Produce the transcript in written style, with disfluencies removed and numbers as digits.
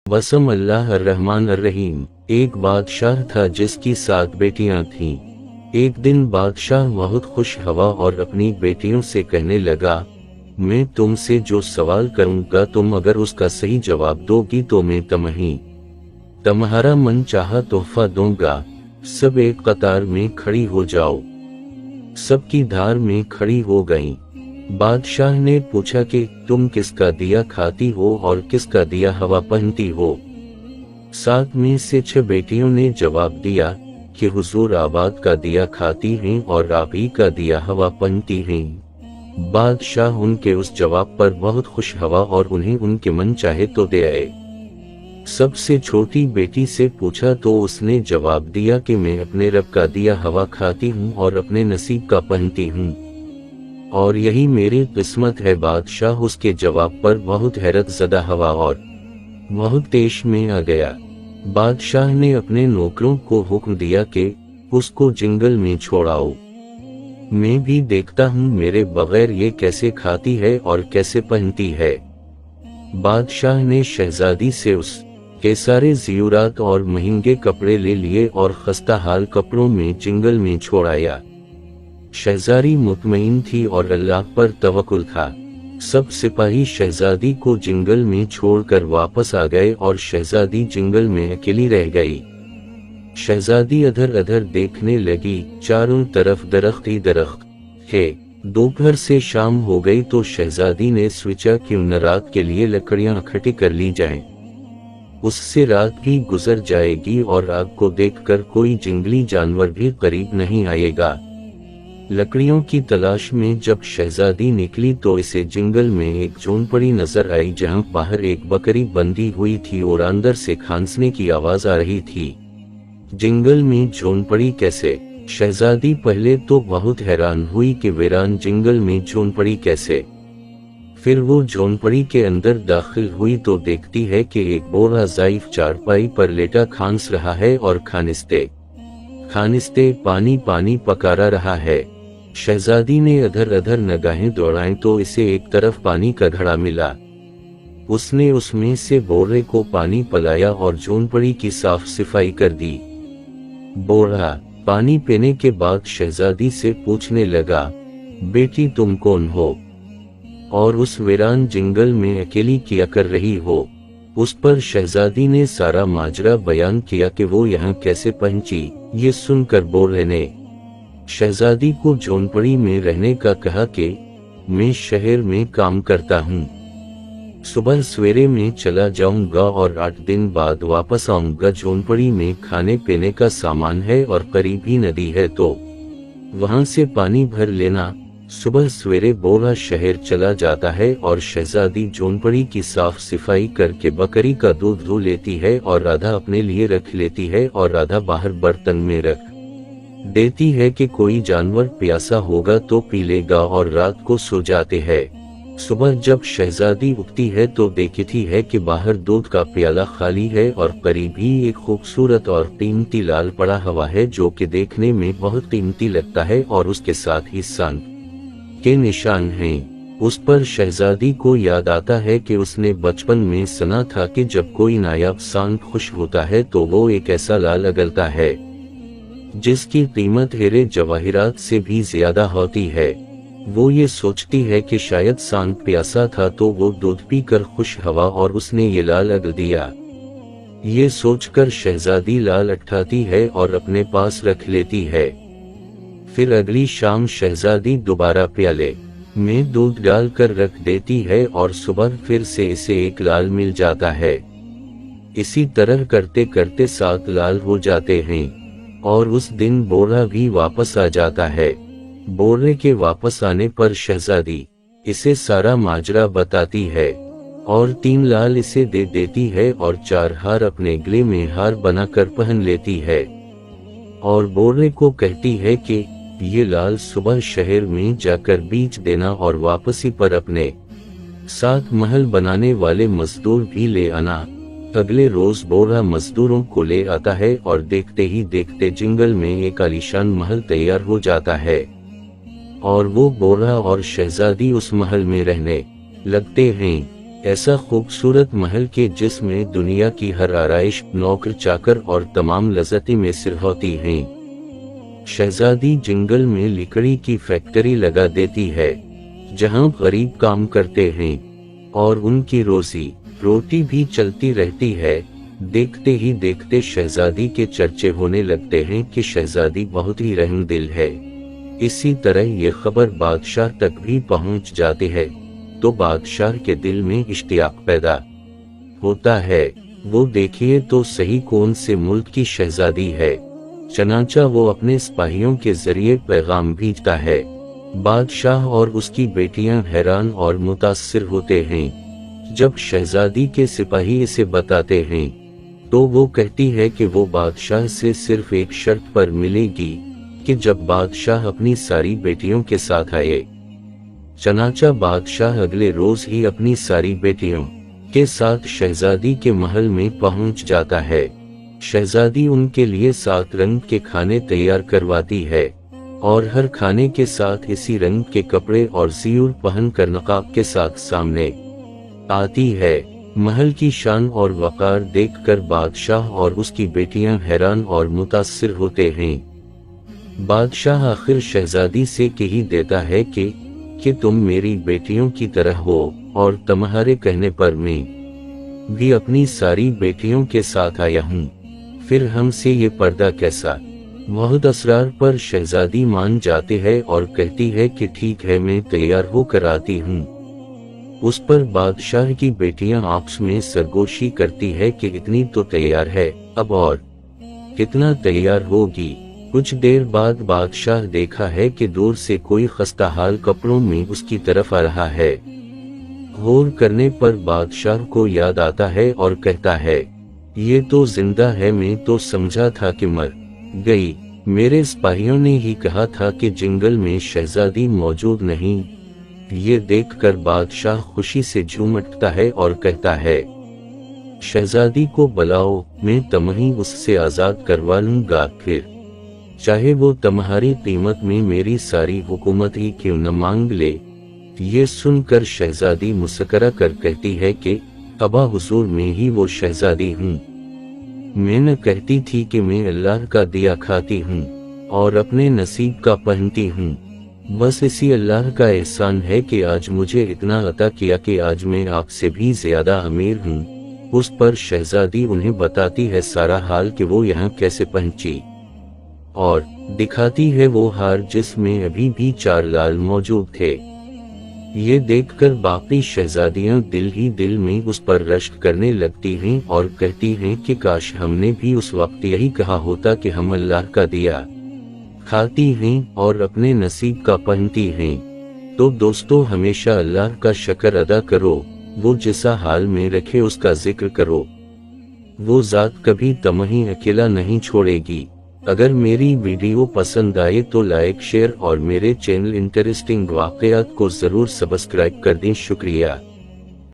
बसम अल्लाह अर्रहमान अर्रहीम। एक बादशाह था जिसकी 7 बेटियां थीं। एक दिन बादशाह बहुत खुश हुआ और अपनी बेटियों से कहने लगा, मैं तुमसे जो सवाल करूंगा तुम अगर उसका सही जवाब दोगी तो मैं तुम्हारा मन चाहा तोहफा दूंगा। सब एक कतार में खड़ी हो जाओ। सबकी धार में खड़ी हो गईं। बादशाह ने पूछा कि तुम किसका दिया खाती हो और किसका दिया हवा पहनती हो। 7 में से 6 बेटियों ने जवाब दिया कि हुजूर आबाद का दिया खाती हैं और आप ही का दिया हवा पहनती हैं। बादशाह उनके उस जवाब पर बहुत खुश हुआ और उन्हें उनके मन चाहे तो दे आए। सबसे छोटी बेटी से पूछा तो उसने जवाब दिया कि मैं अपने रब का दिया हवा खाती हूँ और अपने नसीब का पहनती हूँ और यही मेरी किस्मत है। बादशाह उसके जवाब पर बहुत हैरत ज़दा हुआ और बहुत तेश में आ गया। बादशाह ने अपने नौकरों को हुक्म दिया कि उसको जंगल में छोड़ाओ। मैं भी देखता हूँ मेरे बगैर ये कैसे खाती है और कैसे पहनती है। बादशाह ने शहजादी से उसके सारे ज़ेवरात और महंगे कपड़े ले लिए और खस्ता हाल कपड़ों में जंगल में छोड़ाया। शहजादी मुतमईन थी और अल्लाह पर तवक्कुल था। सब सिपाही शहजादी को जंगल में छोड़कर वापस आ गए और शहजादी जंगल में अकेली रह गई। शहजादी अधर अधर देखने लगी, चारों तरफ दरख्त ही दरख्त है। दोपहर से शाम हो गई तो शहजादी ने सोचा क्यों न रात के लिए लकड़ियां इकट्ठी कर ली जाएं। उससे रात भी गुजर जाएगी और आग को देखकर कोई जंगली जानवर भी करीब नहीं आएगा। लकड़ियों की तलाश में जब शहजादी निकली तो इसे जंगल में एक झोंपड़ी नजर आई जहां बाहर एक बकरी बंधी हुई थी और अंदर से खांसने की आवाज आ रही थी। जंगल में झोंपड़ी कैसे? शहजादी पहले तो बहुत हैरान हुई कि वीरान जंगल में झोंपड़ी कैसे। फिर वो झोंपड़ी के अंदर दाखिल हुई तो देखती है कि एक बूढ़ा ज़ाइफ चारपाई पर लेटा खांस रहा है और खानिस्ते पानी पानी पकारा रहा है। शहजादी ने अधर अधर निगाहें दौड़ाई तो इसे एक तरफ पानी का घड़ा मिला। उसने उसमें से बोरे को पानी पिलाया और झोंपड़ी की साफ सफाई कर दी। बोरा पानी पीने के बाद शहजादी से पूछने लगा, बेटी तुम कौन हो और उस वीरान जंगल में अकेली क्या कर रही हो? उस पर शहजादी ने सारा माजरा बयान किया कि वो यहाँ कैसे पहुंची। ये सुनकर बोरे ने शहजादी को झोंपड़ी में रहने का कहा कि मैं शहर में काम करता हूँ, सुबह सवेरे में चला जाऊंगा और 8 दिन बाद वापस आऊंगा। झोंपड़ी में खाने पीने का सामान है और करीब ही नदी है तो वहां से पानी भर लेना। सुबह सवेरे बोरा शहर चला जाता है और शहजादी झोंपड़ी की साफ सफाई करके बकरी का दूध धो लेती है और आधा अपने लिए रख लेती है और आधा बाहर बर्तन में रख देती है कि कोई जानवर प्यासा होगा तो पी लेगा और रात को सो जाते हैं। सुबह जब शहजादी उठती है तो देखती है कि बाहर दूध का प्याला खाली है और करीब ही एक खूबसूरत और कीमती लाल पड़ा हुआ है जो कि देखने में बहुत कीमती लगता है और उसके साथ ही सांप के निशान हैं। उस पर शहजादी को याद आता है कि उसने बचपन में सुना था कि जब कोई नायाब सांप खुश होता है तो वो एक ऐसा लाल अगलता है जिसकी कीमत हीरे जवाहिरात से भी ज्यादा होती है। वो ये सोचती है कि शायद सांप प्यासा था तो वो दूध पीकर खुश हुआ और उसने ये लाल अगल दिया। ये सोचकर शहजादी लाल उठाती है और अपने पास रख लेती है। फिर अगली शाम शहजादी दोबारा प्याले में दूध डालकर रख देती है और सुबह फिर से इसे एक लाल मिल जाता है। इसी तरह करते करते 7 लाल हो जाते हैं और उस दिन बोरा भी वापस आ जाता है। बोरे के वापस आने पर शहजादी इसे सारा माजरा बताती है और 3 लाल इसे दे देती है और 4 हार अपने गले में हार बनाकर पहन लेती है और बोरे को कहती है कि ये लाल सुबह शहर में जाकर बीच देना और वापसी पर अपने साथ महल बनाने वाले मजदूर भी ले आना। अगले रोज बोरा मजदूरों को ले आता है और देखते ही देखते जंगल में एक आलीशान महल तैयार हो जाता है और वो बोरा और शहजादी उस महल में रहने लगते हैं। ऐसा खूबसूरत महल के जिसमें दुनिया की हर आराइश, नौकर चाकर और तमाम लज़्ज़तें मैसर होती हैं। शहजादी जंगल में लकड़ी की फैक्ट्री लगा देती है, जहां गरीब काम करते हैं और उनकी रोजी रोटी भी चलती रहती है। देखते ही देखते शहजादी के चर्चे होने लगते हैं कि शहजादी बहुत ही रहमदिल है। इसी तरह ये खबर बादशाह तक भी पहुंच जाती है, तो बादशाह के दिल में इश्तियाक पैदा होता है। वो देखिए तो सही कौन से मुल्क की शहजादी है। चनाचा वो अपने सिपाहियों के जरिए पैगाम भेजता है। बादशाह और उसकी बेटियां हैरान और मुतासिर होते हैं। जब शहजादी के सिपाही इसे बताते हैं तो वो कहती है कि वो बादशाह से सिर्फ एक शर्त पर मिलेगी कि जब बादशाह अपनी सारी बेटियों के साथ आए। चनाचा बादशाह अगले रोज ही अपनी सारी बेटियों के साथ शहजादी के महल में पहुंच जाता है। शहजादी उनके लिए 7 रंग के खाने तैयार करवाती है और हर खाने के साथ इसी रंग के कपड़े और ज़ियूर पहनकर नकाब के साथ सामने आती है। महल की शान और वक़ार देखकर बादशाह और उसकी बेटियां हैरान और मुतासिर होते हैं। बादशाह आखिर शहजादी से कह ही देता है कि तुम मेरी बेटियों की तरह हो और तुम्हारे कहने पर मैं भी अपनी सारी बेटियों के साथ आया हूँ। फिर हमसे ये पर्दा कैसा? बहुत असरार पर शहजादी मान जाती है और कहती है कि ठीक है, मैं तैयार होकर आती हूँ। उस पर बादशाह की बेटियां आपस में सरगोशी करती है कि इतनी तो तैयार है, अब और कितना तैयार होगी। कुछ देर बाद बादशाह देखा है कि दूर से कोई खस्ताहाल कपड़ों में उसकी तरफ आ रहा है। गौर करने पर बादशाह को याद आता है और कहता है, ये तो जिंदा है, मैं तो समझा था कि मर गई। मेरे सिपाहियों ने ही कहा था कि जंगल में शहजादी मौजूद नहीं। ये देखकर बादशाह खुशी से झूम उठता है और कहता है, शहजादी को बुलाओ, मैं तुम्हें उससे आजाद करवा लूंगा, फिर चाहे वो तुम्हारी कीमत में मेरी सारी हुकूमत ही क्यों न मांग ले। ये सुनकर शहजादी मुस्कुरा कर कहती है कि अबा हुजूर, मैं ही वो शहजादी हूँ। मैं न कहती थी कि मैं अल्लाह का दिया खाती हूँ और अपने नसीब का पहनती हूँ। बस इसी अल्लाह का एहसान है कि आज मुझे इतना अता किया कि आज मैं आपसे भी ज्यादा अमीर हूँ। उस पर शहजादी उन्हें बताती है सारा हाल कि वो यहाँ कैसे पहुंची और दिखाती है वो हार जिसमें अभी भी 4 लाल मौजूद थे। ये देखकर बाकी शहजादियां दिल ही दिल में उस पर रश्क करने लगती हैं और कहती हैं कि काश हमने भी उस वक्त यही कहा होता कि हम अल्लाह का दिया खाती हैं और अपने नसीब का पहनती हैं। तो दोस्तों, हमेशा अल्लाह का शुक्र अदा करो। वो जिस हाल में रखे उसका जिक्र करो। वो ज़ात कभी तुम्हें अकेला नहीं छोड़ेगी। अगर मेरी वीडियो पसंद आए तो लाइक, शेयर और मेरे चैनल इंटरेस्टिंग वाक़यात को ज़रूर सब्सक्राइब कर दें। शुक्रिया।